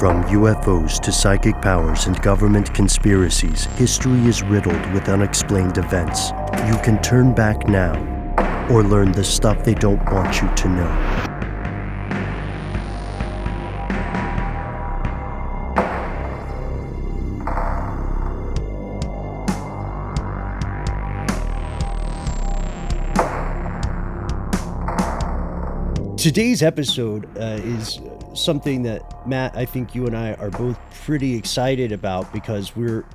From UFOs to psychic powers and government conspiracies, history is riddled with unexplained events. You can turn back now, or learn the stuff they don't want you to know. Today's episode is something that, Matt, I think you and I are both pretty excited about because we're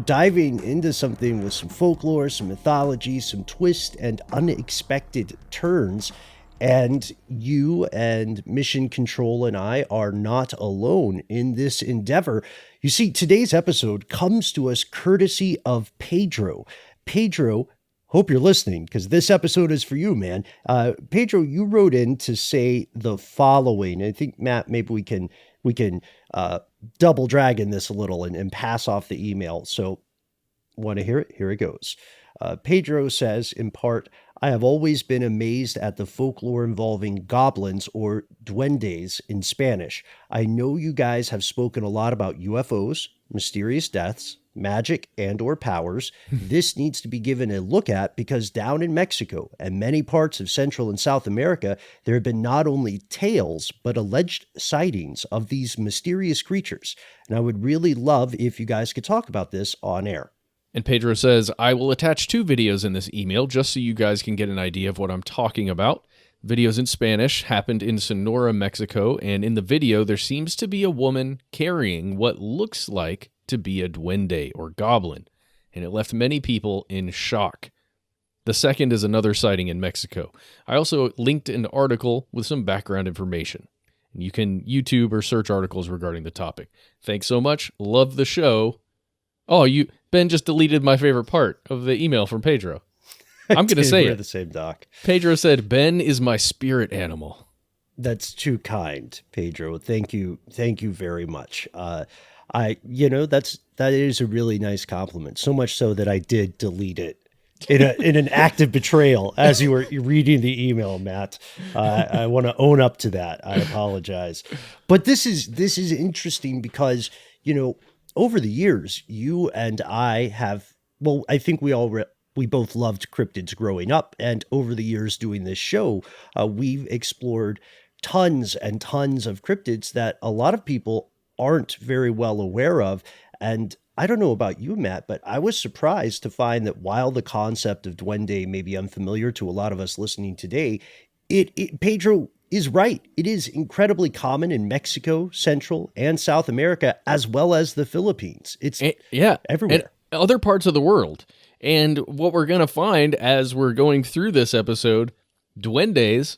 diving into something with some folklore, some mythology, some twists and unexpected turns. And you and Mission Control and I are not alone in this endeavor. You see, today's episode comes to us courtesy of Pedro. Pedro, hope you're listening because this episode is for you, man. Pedro, you wrote in to say the following. I think, Matt, maybe we can double dragon this a little and pass off the email. So want to hear it? Here it goes. Pedro says, in part, I have always been amazed at the folklore involving goblins or duendes in Spanish. I know you guys have spoken a lot about UFOs, mysterious deaths, magic and or powers. This needs to be given a look at because down in Mexico and many parts of Central and South America, there have been not only tales, but alleged sightings of these mysterious creatures. And I would really love if you guys could talk about this on air. And Pedro says, I will attach 2 videos in this email just so you guys can get an idea of what I'm talking about. Videos in Spanish happened in Sonora, Mexico, and in the video there seems to be a woman carrying what looks like to be a duende or goblin, and it left many people in shock. The second is another sighting in Mexico. I also linked an article with some background information. You can YouTube or search articles regarding the topic. Thanks so much. Love the show. Oh, Ben just deleted my favorite part of the email from Pedro. I'm going to say We're it. the same doc. Pedro said, Ben is my spirit animal. That's too kind, Pedro. Thank you. Thank you very much. That is a really nice compliment. So much so that I did delete it in an act of betrayal as you were reading the email, Matt. I want to own up to that. I apologize. But this is interesting because, over the years, you and I have, I think we both loved cryptids growing up. And over the years doing this show, we've explored tons and tons of cryptids that a lot of people aren't very well aware of. And I don't know about you, Matt, but I was surprised to find that while the concept of duende may be unfamiliar to a lot of us listening today, Pedro is right. It is incredibly common in Mexico, Central and South America, as well as the Philippines. It's everywhere. And other parts of the world. And what we're going to find as we're going through this episode, duendes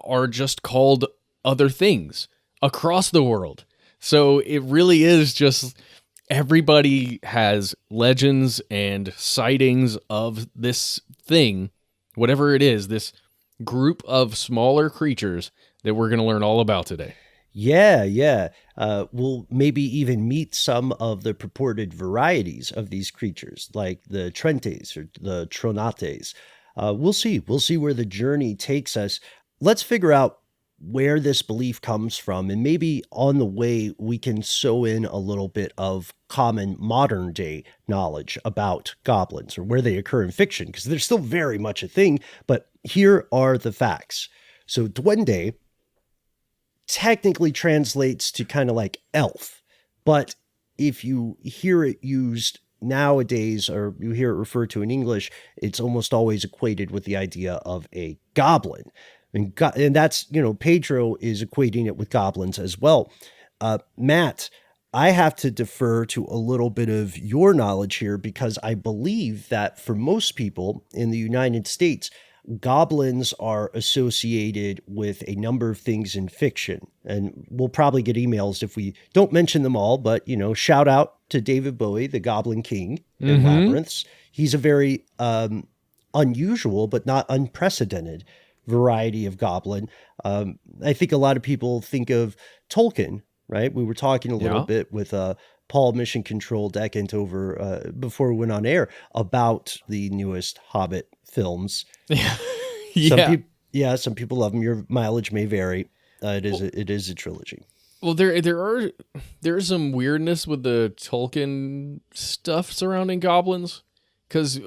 are just called other things across the world. So it really is just everybody has legends and sightings of this thing, whatever it is, this group of smaller creatures that we're going to learn all about today. Yeah. We'll maybe even meet some of the purported varieties of these creatures, like the Trentes or the Tronates. We'll see. We'll see where the journey takes us. Let's figure out where this belief comes from, and maybe on the way we can sew in a little bit of common modern day knowledge about goblins or where they occur in fiction, because they're still very much a thing. But here are the facts. So duende technically translates to kind of like elf, but if you hear it used nowadays or you hear it referred to in English, it's almost always equated with the idea of a goblin. And that's, Pedro is equating it with goblins as well. Matt, I have to defer to a little bit of your knowledge here because I believe that for most people in the United States, goblins are associated with a number of things in fiction. And we'll probably get emails if we don't mention them all, but, shout out to David Bowie, the Goblin King in Labyrinths. He's a very unusual but not unprecedented variety of goblin. I think a lot of people think of Tolkien, right? We were talking a little bit with Paul Mission Control Decant over before we went on air about the newest Hobbit films. Some people love them. Your mileage may vary. It is a trilogy. Well, there's some weirdness with the Tolkien stuff surrounding goblins, because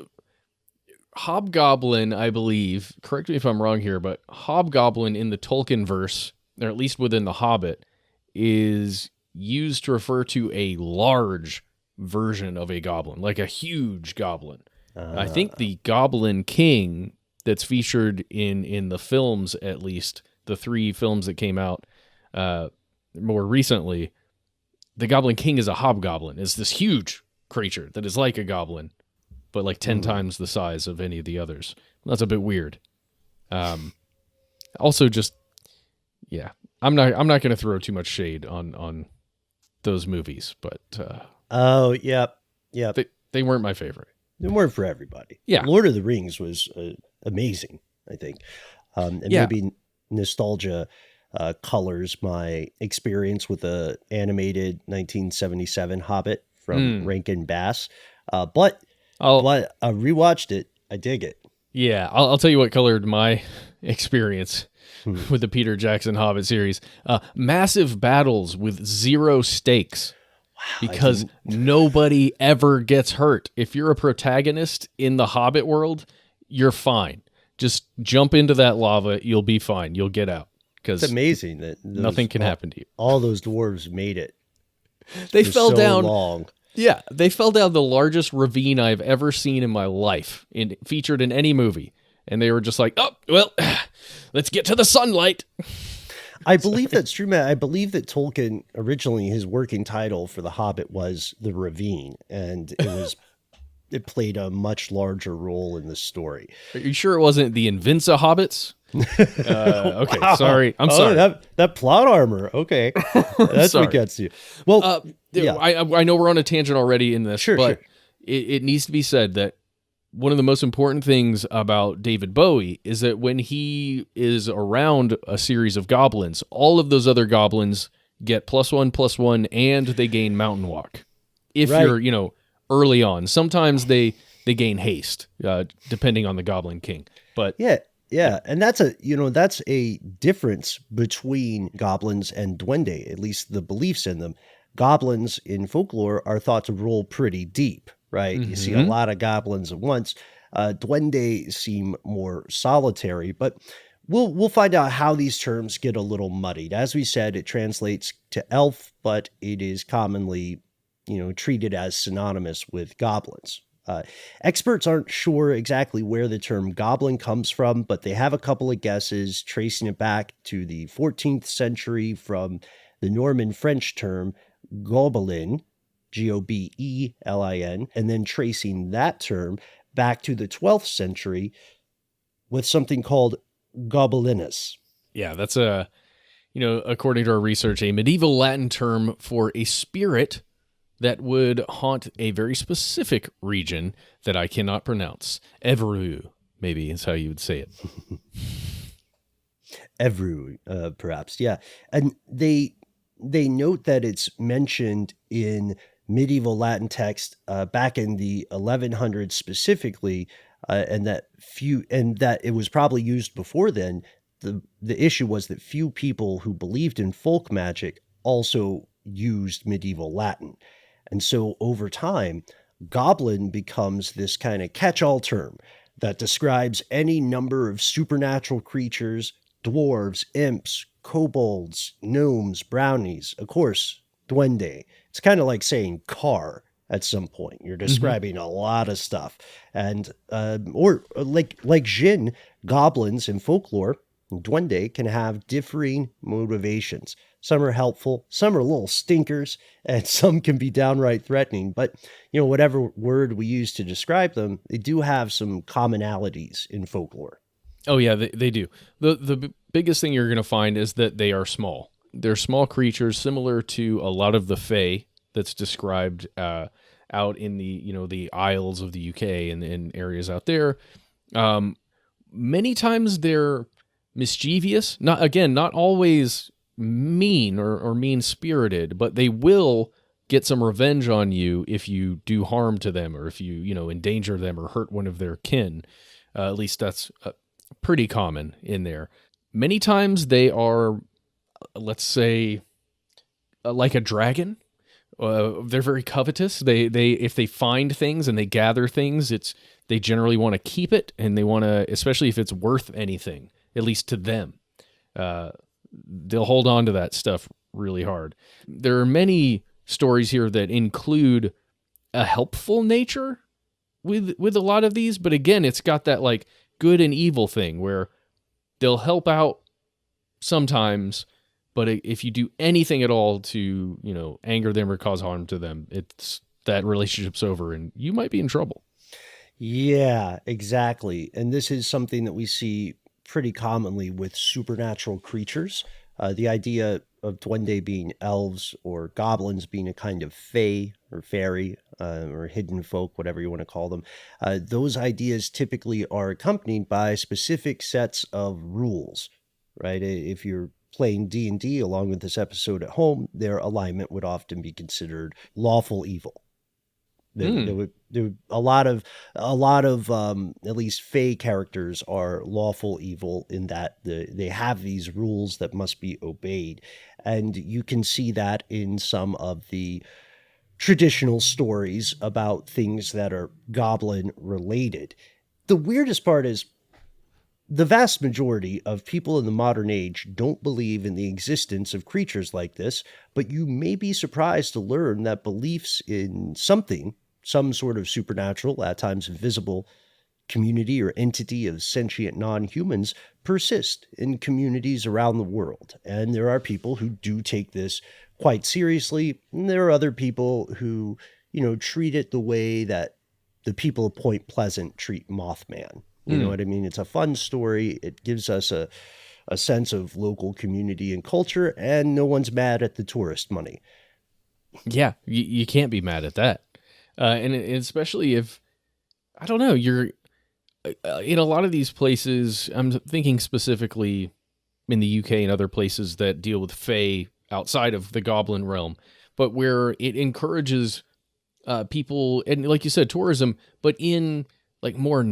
Hobgoblin, I believe, correct me if I'm wrong here, but Hobgoblin in the Tolkien verse, or at least within the Hobbit, is used to refer to a large version of a goblin, like a huge goblin. I think the Goblin King that's featured in the films, at least the 3 films that came out more recently, the Goblin King is a hobgoblin. It's this huge creature that is like a goblin, but like 10 times the size of any of the others. That's a bit weird. Also, just yeah, I'm not going to throw too much shade on those movies, but Oh, yep. they weren't my favorite. They weren't for everybody. Yeah. Lord of the Rings was amazing, I think. And maybe nostalgia colors my experience with the animated 1977 Hobbit from Rankin Bass. But I rewatched it. I dig it. Yeah, I'll tell you what colored my experience with the Peter Jackson Hobbit series. Massive battles with 0 stakes. Because nobody ever gets hurt. If you're a protagonist in the Hobbit world, you're fine. Just jump into that lava. You'll be fine. You'll get out. Because it's amazing that nothing can happen to you. All those dwarves made it. They fell so down. Long. Yeah, they fell down the largest ravine I've ever seen in my life, featured in any movie. And they were just like, oh, well, let's get to the sunlight. I believe that's true, Matt. I believe that Tolkien, originally his working title for The Hobbit was The Ravine, and it played a much larger role in the story. Are you sure it wasn't the Invinza Hobbits? Okay, wow. Sorry. I'm sorry. That plot armor. Okay. That's what gets you. Well, yeah. I know we're on a tangent already in this, but it needs to be said that one of the most important things about David Bowie is that when he is around a series of goblins, all of those other goblins get +1/+1 and they gain mountain walk. If you're, early on. Sometimes they gain haste, depending on the Goblin King. But yeah. And that's a difference between goblins and duende, at least the beliefs in them. Goblins in folklore are thought to roll pretty deep. Right, you see a lot of goblins at once. Duende seem more solitary, but we'll find out how these terms get a little muddied. As we said, it translates to elf, but it is commonly, treated as synonymous with goblins. Experts aren't sure exactly where the term goblin comes from, but they have a couple of guesses, tracing it back to the 14th century from the Norman French term gobelin, Gobelin, and then tracing that term back to the 12th century with something called gobelinus. Yeah, that's according to our research, a medieval Latin term for a spirit that would haunt a very specific region that I cannot pronounce. Evru, maybe is how you would say it. Evru, perhaps, yeah. And they note that it's mentioned in medieval Latin text back in the 1100s specifically, and that it was probably used before then. The issue was that few people who believed in folk magic also used medieval Latin. And so over time, goblin becomes this kind of catch-all term that describes any number of supernatural creatures, dwarves, imps, kobolds, gnomes, brownies, of course, duende. It's kind of like saying car at some point. You're describing a lot of stuff. And or like Jinn, goblins in folklore, duende can have differing motivations. Some are helpful, some are little stinkers, and some can be downright threatening. But, whatever word we use to describe them, they do have some commonalities in folklore. Oh, yeah, they do. The biggest thing you're going to find is that they are small. They're small creatures similar to a lot of the Fae that's described out in the Isles of the UK and in areas out there. Many times they're mischievous. Not always mean or mean-spirited, but they will get some revenge on you if you do harm to them or if you endanger them or hurt one of their kin. At least that's pretty common in there. Many times they are, let's say, like a dragon. They're very covetous. They if they find things and they gather things, they generally want to keep it, and they want to, especially if it's worth anything, at least to them. They'll hold on to that stuff really hard. There are many stories here that include a helpful nature with a lot of these, but again, it's got that like good and evil thing where they'll help out sometimes, but if you do anything at all to, anger them or cause harm to them, it's that relationship's over and you might be in trouble. Yeah, exactly. And this is something that we see pretty commonly with supernatural creatures. The idea of Duende being elves or goblins being a kind of fae or fairy or hidden folk, whatever you want to call them. Those ideas typically are accompanied by specific sets of rules, right? If you're playing D&D along with this episode at home, their alignment would often be considered lawful evil. There would a lot of at least Fey characters are lawful evil in that they have these rules that must be obeyed, and you can see that in some of the traditional stories about things that are goblin related. The weirdest part is the vast majority of people in the modern age don't believe in the existence of creatures like this, but you may be surprised to learn that beliefs in something, some sort of supernatural, at times invisible, community or entity of sentient non-humans persist in communities around the world. And there are people who do take this quite seriously. And there are other people who, treat it the way that the people of Point Pleasant treat Mothman. You know what I mean? It's a fun story. It gives us a sense of local community and culture, and no one's mad at the tourist money. Yeah, you can't be mad at that. And especially if, I don't know, you're in a lot of these places, I'm thinking specifically in the UK and other places that deal with Fae outside of the Goblin realm, but where it encourages people, and like you said, tourism, but in like more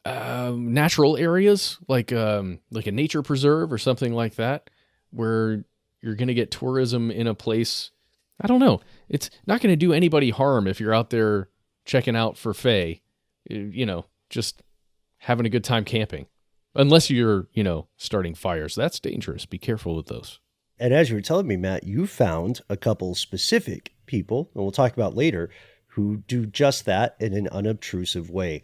natural areas, like a nature preserve or something like that, where you're going to get tourism in a place. I don't know. It's not going to do anybody harm if you're out there checking out for Fae, just having a good time camping. Unless you're, starting fires. That's dangerous. Be careful with those. And as you were telling me, Matt, you found a couple specific people, and we'll talk about later, who do just that in an unobtrusive way.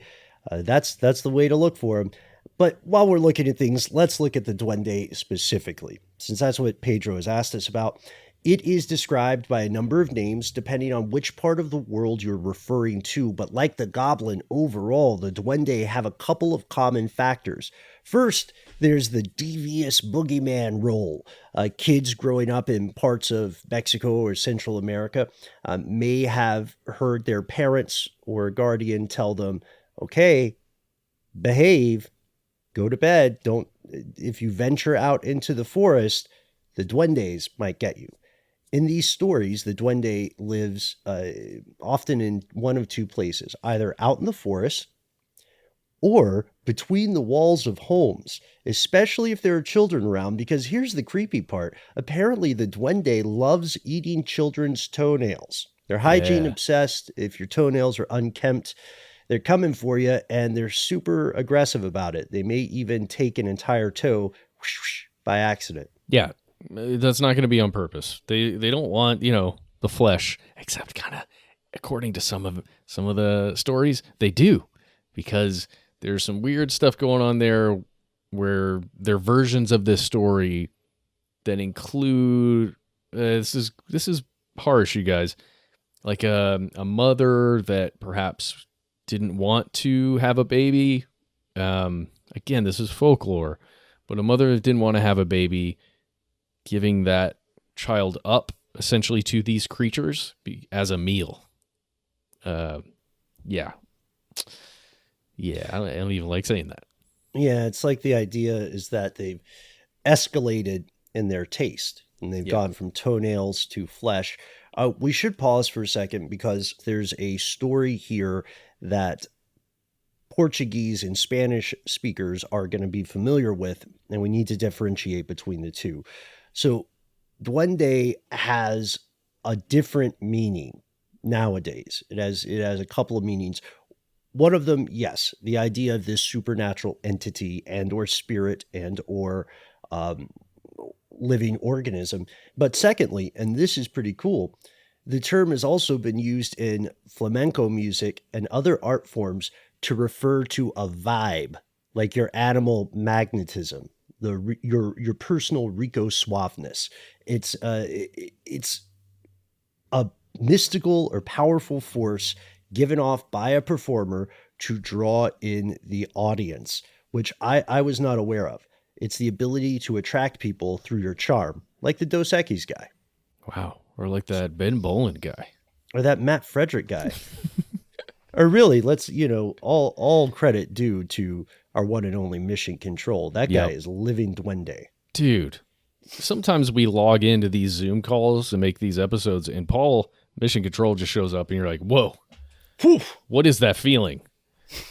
That's the way to look for them. But while we're looking at things, let's look at the Duende specifically, since that's what Pedro has asked us about. It is described by a number of names depending on which part of the world you're referring to, but like the goblin overall, the Duende have a couple of common factors. First, there's the devious boogeyman role. Kids growing up in parts of Mexico or Central America may have heard their parents or guardian tell them, okay, behave, go to bed, if you venture out into the forest, the Duendes might get you. In these stories, the Duende lives often in one of two places, either out in the forest or between the walls of homes, especially if there are children around, because here's the creepy part. Apparently, the Duende loves eating children's toenails. They're hygiene obsessed. If your toenails are unkempt, they're coming for you, and they're super aggressive about it. They may even take an entire toe by accident. Yeah. That's not going to be on purpose. They don't want, the flesh, except kind of according to some of the stories, they do, because there's some weird stuff going on there where there are versions of this story that include this is harsh, you guys, like a mother that perhaps didn't want to have a baby. Again, this is folklore, but a mother that didn't want to have a baby, giving that child up essentially to these creatures as a meal. Yeah, I don't even like saying that. Yeah, it's like the idea is that they've escalated in their taste, and they've gone from toenails to flesh. We should pause for a second because there's a story here that Portuguese and Spanish speakers are going to be familiar with, and we need to differentiate between the two. So duende has a different meaning nowadays. It has a couple of meanings. One of them, yes, the idea of this supernatural entity and or spirit and or um, living organism. But secondly, and this is pretty cool, the term has also been used in flamenco music and other art forms to refer to a vibe, like your animal magnetism, your personal Rico suaveness. It's a mystical or powerful force given off by a performer to draw in the audience, which I was not aware of. It's the ability to attract people through your charm, like the Dos Equis guy, Wow. Or like that Ben Boland guy. or that Matt Frederick guy. Or really, let's, all credit due to our one and only Mission Control. That guy Yep. is living duende. Dude, sometimes we log into these Zoom calls and make these episodes, and Paul, Mission Control, just shows up, and you're like, whoa, Whew, what is that feeling?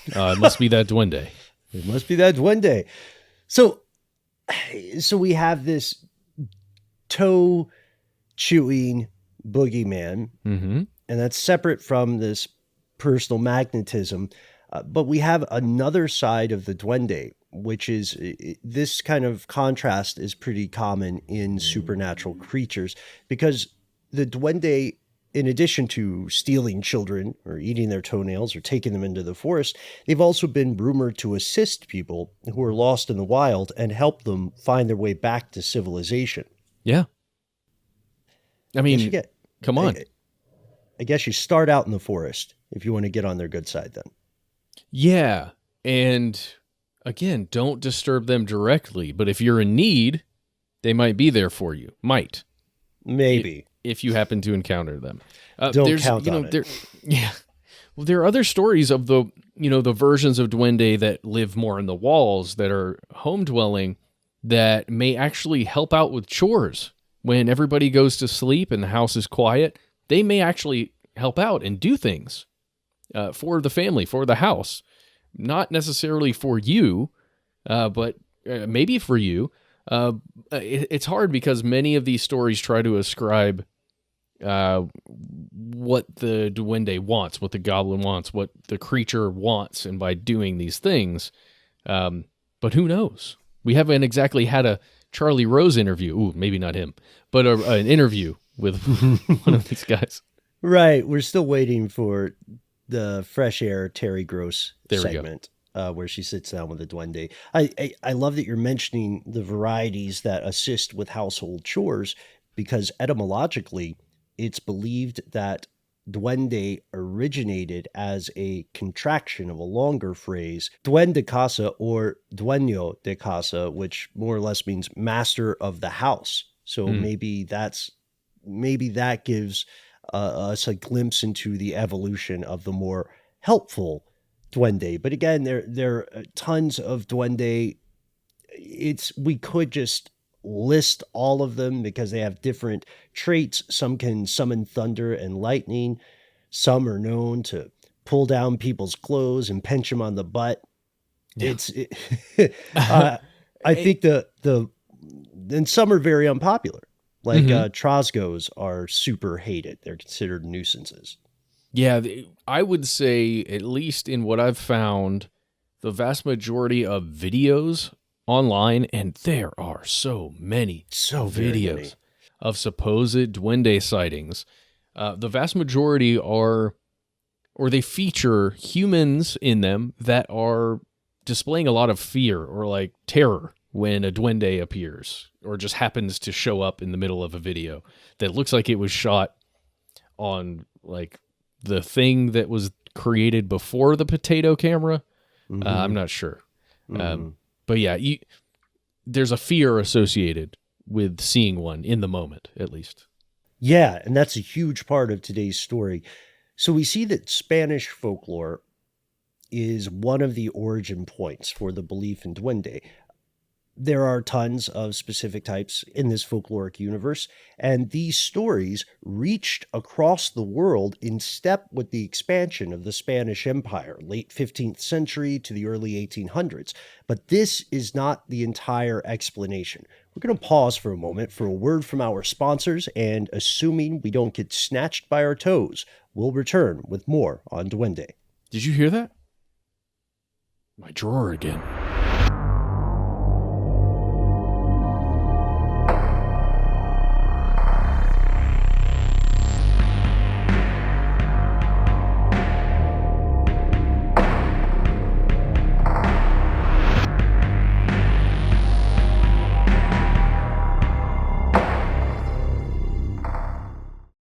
It must be that duende. it must be that duende. So we have this toe chewing boogeyman, Mm-hmm. and that's separate from this personal magnetism. But we have another side of the duende, which is this kind of contrast is pretty common in supernatural creatures, because the duende, in addition to stealing children or eating their toenails or taking them into the forest, they've also been rumored to assist people who are lost in the wild and help them find their way back to civilization. Yeah. I mean, You get- come on. I guess you start out in the forest if you want to get on their good side then. Yeah. And again, don't disturb them directly, but if you're in need, they might be there for you. Might. Maybe. If you happen to encounter them. Don't count on it. Yeah. Well, there are other stories of the versions of duende that live more in the walls, that are home dwelling, that may actually help out with chores. When everybody goes to sleep and the house is quiet, they may actually help out and do things for the family, for the house. Not necessarily for you, but maybe for you. It's hard because many of these stories try to ascribe what the duende wants, what the goblin wants, what the creature wants, and by doing these things. But who knows? We haven't exactly had a Charlie Rose interview. Ooh, maybe not him, but an interview with one of these guys. Right. We're still waiting for the Fresh Air Terry Gross There we go. segment where she sits down with a duende. I love that you're mentioning the varieties that assist with household chores, because etymologically, it's believed that duende originated as a contraction of a longer phrase, duende casa or dueño de casa, which more or less means master of the house. So maybe that gives us a glimpse into the evolution of the more helpful duende. But again, there are tons of duende. We could just list all of them because they have different traits. Some can summon thunder and lightning. Some are known to pull down people's clothes and pinch them on the butt. Yeah. I think and some are very unpopular. Like Trosgos are super hated. They're considered nuisances. Yeah, I would say, at least in what I've found, the vast majority of videos online, and there are so many videos of supposed duende sightings. The vast majority are, or they feature humans in them that are displaying a lot of fear or like terror when a duende appears or just happens to show up in the middle of a video that looks like it was shot on like the thing that was created before the potato camera. I'm not sure. But yeah, there's a fear associated with seeing one in the moment, at least. Yeah, and that's a huge part of today's story. So we see that Spanish folklore is one of the origin points for the belief in duende. There are tons of specific types in this folkloric universe, and these stories reached across the world in step with the expansion of the Spanish Empire, late 15th century to the early 1800s. But this is not the entire explanation. We're going to pause for a moment for a word from our sponsors, and assuming we don't get snatched by our toes, we'll return with more on Duende. Did you hear that? My drawer again.